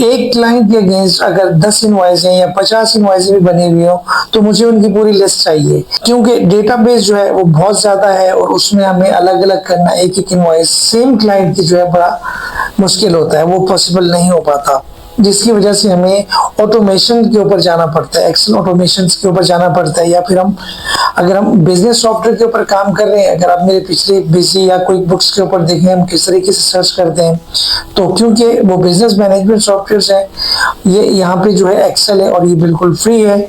एक क्लाइंट के अगेंस्ट अगर 10 इनवॉइस हैं या 50 इनवॉइस भी बनी हुई हो तो मुझे उनकी पूरी लिस्ट चाहिए, क्योंकि डेटाबेस जो है वो बहुत ज्यादा है और उसमें हमें अलग अलग करना एक एक इनवॉइस सेम क्लाइंट की जो है बड़ा मुश्किल होता है, वो पॉसिबल नहीं हो पाता, जिसकी वजह से हमें ऑटोमेशन के ऊपर जाना पड़ता है, एक्सेल ऑटोमेशन के ऊपर जाना पड़ता है, या फिर अगर हम बिजनेस सॉफ्टवेयर के ऊपर काम कर रहे हैं, अगर आप मेरे पिछले बिजी या क्विक बुक्स के ऊपर देखें हम किस तरीके से सर्च करते हैं, तो क्योंकि वो बिजनेस मैनेजमेंट सॉफ्टवेयर है, ये यहाँ पे जो है एक्सेल है और ये बिल्कुल फ्री है,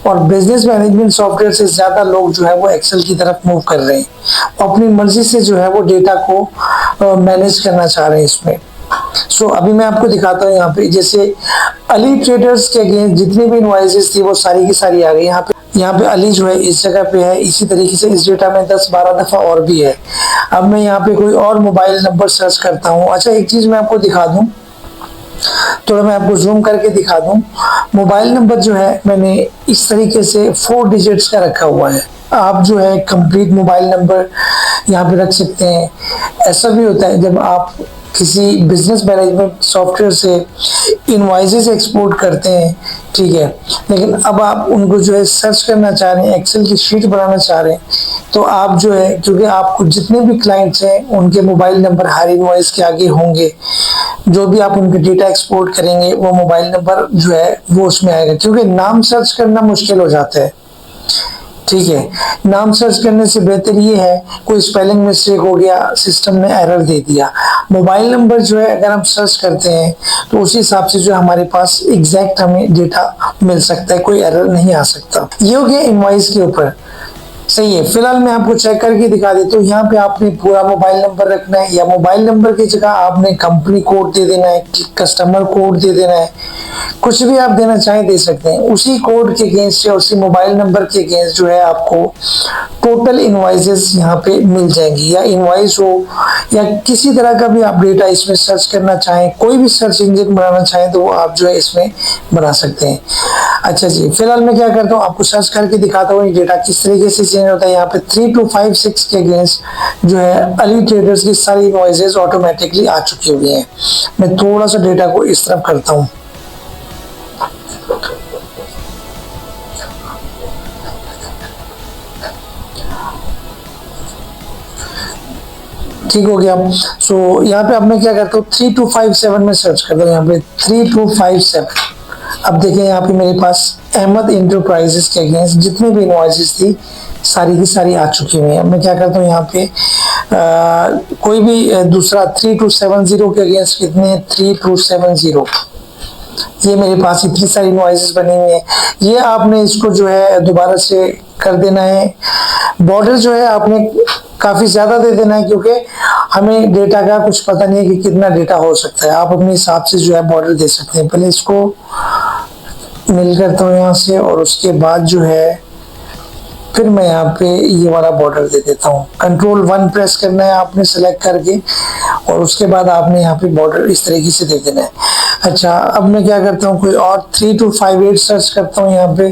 और बिजनेस मैनेजमेंट सॉफ्टवेयर से ज्यादा लोग जो है वो एक्सेल की तरफ मूव कर रहे हैं, अपनी मर्जी से जो है वो डेटा को मैनेज करना चाह रहे हैं इसमें। अभी मैं आपको दिखाता हूँ यहाँ पे, जैसे अली ट्रेडर्स के अगेंस्ट जितनी भी इनवॉइसेस थी वो सारी की सारी आ गई यहाँ पे अली जो है इस जगह पे है, इसी तरीके से इस डेटा में 10-12 दफा और भी है। अब मैं यहाँ पे कोई और मोबाइल नंबर सर्च करता हूँ। अच्छा, एक चीज मैं आपको दिखा दूं, थोड़ा मैं आपको जूम करके दिखा दूं, मोबाइल नंबर जो है मैंने इस तरीके से 4 डिजिट्स का रखा हुआ है। आप जो है कंप्लीट मोबाइल नंबर यहाँ पे रख सकते हैं। ऐसा भी होता है जब आप किसी बिजनेस मैनेजमेंट सॉफ्टवेयर से इनवॉइसेस एक्सपोर्ट करते हैं, ठीक है, लेकिन अब आप उनको जो है सर्च करना चाह रहे हैं, एक्सेल की शीट बनाना चाह रहे हैं, तो आप जो है, क्योंकि आपको जितने भी क्लाइंट्स हैं उनके मोबाइल नंबर हर इनवॉइस के आगे होंगे, जो भी आप उनके डेटा एक्सपोर्ट करेंगे वो मोबाइल नंबर जो है वो उसमें आएगा, क्योंकि नाम सर्च करना मुश्किल हो जाता है, ठीक है। नाम सर्च करने से बेहतर ये है कोई स्पेलिंग मिस्टेक हो गया, सिस्टम ने एरर दे दिया, मोबाइल नंबर जो है अगर हम सर्च करते हैं तो उसी हिसाब से जो हमारे पास एग्जैक्ट हमें डेटा मिल सकता है, कोई एरर नहीं आ सकता। ये हो गया इनवॉइस के ऊपर, सही है। फिलहाल मैं आपको चेक करके दिखा देता हूँ। यहाँ पे आपने पूरा मोबाइल नंबर रखना है, या मोबाइल नंबर की जगह आपने कंपनी कोड दे देना है, कस्टमर कोड दे देना है, कुछ भी आप देना चाहें दे सकते हैं। उसी कोड के अगेंस्ट या उसी मोबाइल नंबर के अगेंस्ट जो है आपको टोटल इनवॉइसेस यहाँ पे मिल जाएंगी, या इनवॉइस हो या किसी तरह का भी आप डेटा इसमें सर्च करना चाहें, कोई भी सर्च इंजन बनाना चाहें तो वो आप जो है इसमें बना सकते हैं। अच्छा जी, फिलहाल मैं क्या करता हूँ आपको सर्च करके दिखाता हूँ डेटा किस तरीके से चेंज होता है। यहाँ पे 3256 के अगेंस्ट जो है अली ट्रेडर्स की सारी इनवॉइसेस ऑटोमेटिकली आ चुकी हुई हैं। मैं थोड़ा सा डेटा को इस तरफ करता हूँ, ठीक हो गया। यहाँ पे अब मैं क्या करता हूँ 3257 में सर्च करता हूँ, यहाँ पे 3257। अब देखें यहाँ पे मेरे पास अहमद इंटरप्राइजेस के अगेंस्ट जितनी भी इनवॉइसेस थी सारी की सारी आ चुकी हुई है। मैं क्या करता हूँ यहाँ पे कोई भी दूसरा 3270 के अगेंस्ट कितने हैं 3270, ये मेरे पास इतनी सारी इनवॉइसेस बनी हुई है। ये आपने इसको जो है दोबारा से कर देना है। बॉर्डर जो है आपने काफी ज्यादा दे देना है, क्योंकि हमें डेटा का कुछ पता नहीं है कि कितना डेटा हो सकता है। आप अपने हिसाब से जो है बॉर्डर दे सकते हैं। पहले इसको मिल करता हूँ यहाँ से, और उसके बाद जो है फिर मैं यहाँ पे ये वाला बॉर्डर दे देता हूँ। कंट्रोल 1 प्रेस करना है आपने सेलेक्ट करके, और उसके बाद आपने यहाँ पे बॉर्डर इस तरीके से दे देना है। अच्छा, अब मैं क्या करता हूँ कोई और 3258 सर्च करता हूँ। यहाँ पे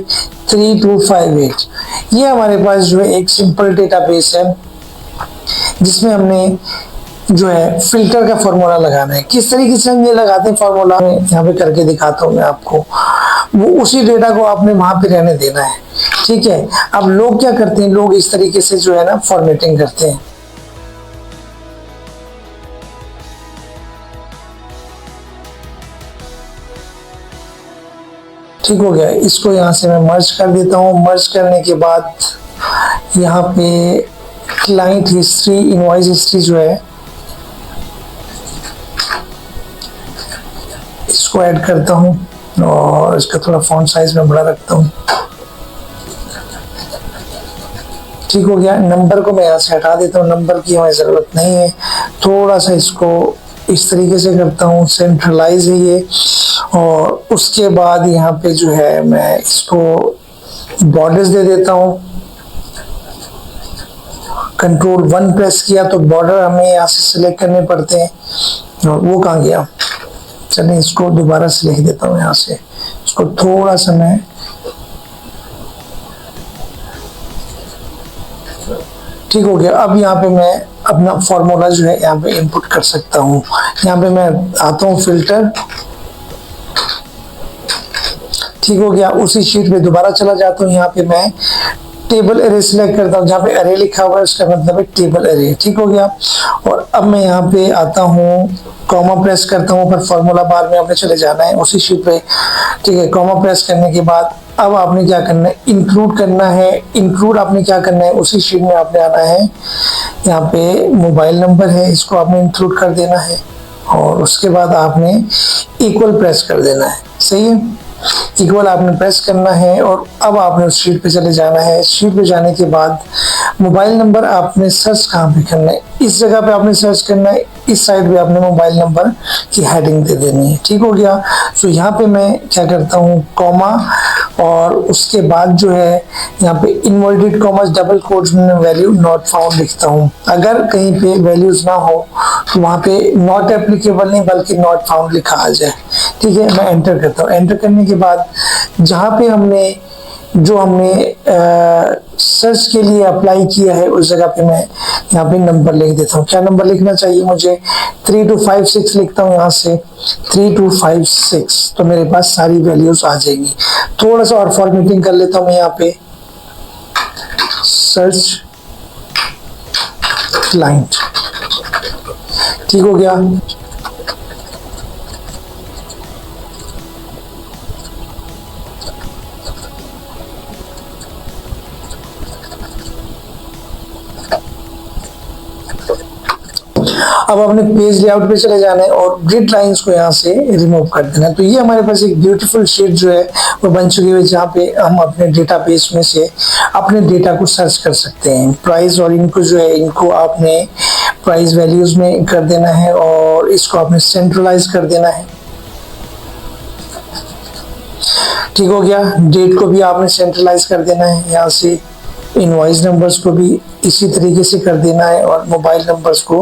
3258 ये हमारे पास जो है एक सिंपल डेटाबेस है जिसमें हमने जो है फिल्टर का फॉर्मूला लगाना है। किस तरीके से हम ये लगाते हैं फॉर्मूला, यहाँ पे करके दिखाता हूँ मैं आपको। वो उसी डेटा को आपने वहां पे रहने देना है, ठीक है। अब लोग क्या करते हैं, लोग इस तरीके से जो है ना फॉर्मेटिंग करते हैं। ठीक हो गया। इसको यहाँ से मैं मर्ज कर देता हूँ। मर्ज करने के बाद यहाँ पे क्लाइंट हिस्ट्री, इनवॉइस हिस्ट्री जो है इसको ऐड करता हूँ, और इसका थोड़ा फॉन्ट साइज में बड़ा रखता हूँ। ठीक हो गया। नंबर को मैं यहाँ से हटा देता हूँ, नंबर की हमें जरूरत नहीं है। थोड़ा सा इसको इस तरीके से करता हूँ, सेंट्रलाइज है ये। और उसके बाद यहाँ पे जो है मैं इसको बॉर्डर्स दे देता हूँ। कंट्रोल 1 प्रेस किया तो बॉर्डर हमें यहाँ से सिलेक्ट करने पड़ते हैं, और वो कहाँ गया, चलिए इसको दोबारा से लिख देता हूँ यहाँ से। इसको थोड़ा सा मैं ठीक हो गया। अब यहाँ पे मैं अपना फॉर्मूला जो है यहाँ पे इनपुट कर सकता हूँ। यहाँ पे मैं आता हूँ फिल्टर, ठीक हो गया। उसी शीट पे दोबारा चला जाता हूँ, यहाँ पे मैं टेबल एरे सिलेक्ट करता हूँ, जहाँ पे एरे लिखा हुआ है उसका मतलब है टेबल एरे। ठीक हो गया। और अब मैं यहाँ पे आता हूँ, कॉमा प्रेस करता हूँ, पर फॉर्मूला बार में आपने चले जाना है उसी शीट पे। ठीक है, कॉमा प्रेस करने के बाद अब आपने क्या करना है, इंक्लूड करना है। इंक्लूड आपने क्या करना है, उसी शीट में आपने आना है, यहाँ पे मोबाइल नंबर है, इसको आपने इंक्लूड कर देना है और उसके बाद आपने इक्वल प्रेस कर देना है। सही है, इक्वल आपने प्रेस करना है और अब आपने उस शीट पे चले जाना है। शीट पे जाने के बाद मोबाइल नंबर आपने सर्च कहाँ पे करना है, इस जगह पे आपने सर्च करना है, इस साइड पे आपने मोबाइल नंबर की हेडिंग दे देनी है। ठीक हो गया। सो यहाँ पे मैं क्या करता हूँ, कॉमा और उसके बाद जो है यहाँ पे इनवर्टेड कॉमर्स डबल कोट्स में वैल्यू नॉट फाउंड लिखता हूँ। अगर कहीं पे वैल्यूज ना हो तो वहाँ पे नॉट एप्लीकेबल नहीं बल्कि नॉट फाउंड लिखा आ जाए। ठीक है, मैं एंटर करता हूँ। एंटर करने के बाद जहाँ पे हमने सर्च के लिए अप्लाई किया है उस जगह पे मैं यहाँ पे नंबर लिख देता हूँ। क्या नंबर लिखना चाहिए मुझे, 3256 लिखता हूँ। यहाँ से 3256 तो मेरे पास सारी वैल्यूज आ जाएंगी। थोड़ा सा और फॉर्मेटिंग कर लेता हूँ मैं यहाँ पे, सर्च क्लाइंट। ठीक हो गया। अब अपने पेज लेआउट पे चले जाना है और ग्रिड लाइंस को यहाँ से रिमूव कर देना है। तो ये हमारे पास एक ब्यूटीफुल शीट जो है वो बन चुकी है, जहाँ पे हम अपने डेटाबेस में से अपने डेटा को सर्च कर सकते हैं। प्राइस और इनको जो है, इनको आपने प्राइस वैल्यूज में कर देना है और इसको आपने सेंट्रलाइज कर देना है। ठीक हो गया। डेट को भी आपने सेंट्रलाइज कर देना है, यहाँ से इनवॉइस नंबर्स को भी इसी तरीके से कर देना है और मोबाइल नंबर्स को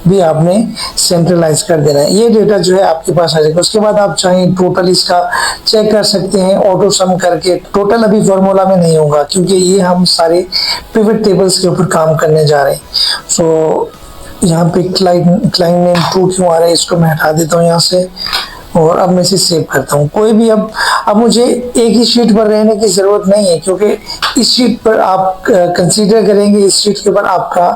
भी आपने सेंट्रलाइज कर देना है। ये डेटा जो है आपके पास आ जाएगा। उसके बाद आप चाहें टोटल इसका चेक कर सकते हैं ऑटो सम करके। टोटल अभी फॉर्मूला में नहीं होगा क्योंकि ये हम सारे पिवट टेबल्स के ऊपर काम करने जा रहे हैं। सो यहाँ पे क्लाइंट नेम ट्रू क्यों आ रहा है, इसको मैं हटा देता हूँ यहाँ से और अब मैं इसे सेव करता हूँ। कोई भी अब मुझे एक ही शीट पर रहने की जरूरत नहीं है क्योंकि इस शीट पर आप कंसीडर करेंगे, इस शीट के ऊपर आपका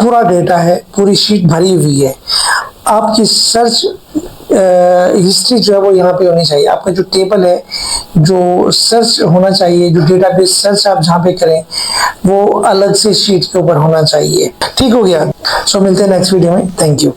पूरा डेटा है, पूरी शीट भरी हुई है। आपकी सर्च हिस्ट्री जो है वो यहाँ पे होनी चाहिए। आपका जो टेबल है, जो सर्च होना चाहिए, जो डेटाबेस सर्च आप जहाँ पे करें वो अलग से शीट के ऊपर होना चाहिए। ठीक हो गया। सो मिलते हैं नेक्स्ट वीडियो में। Thank you.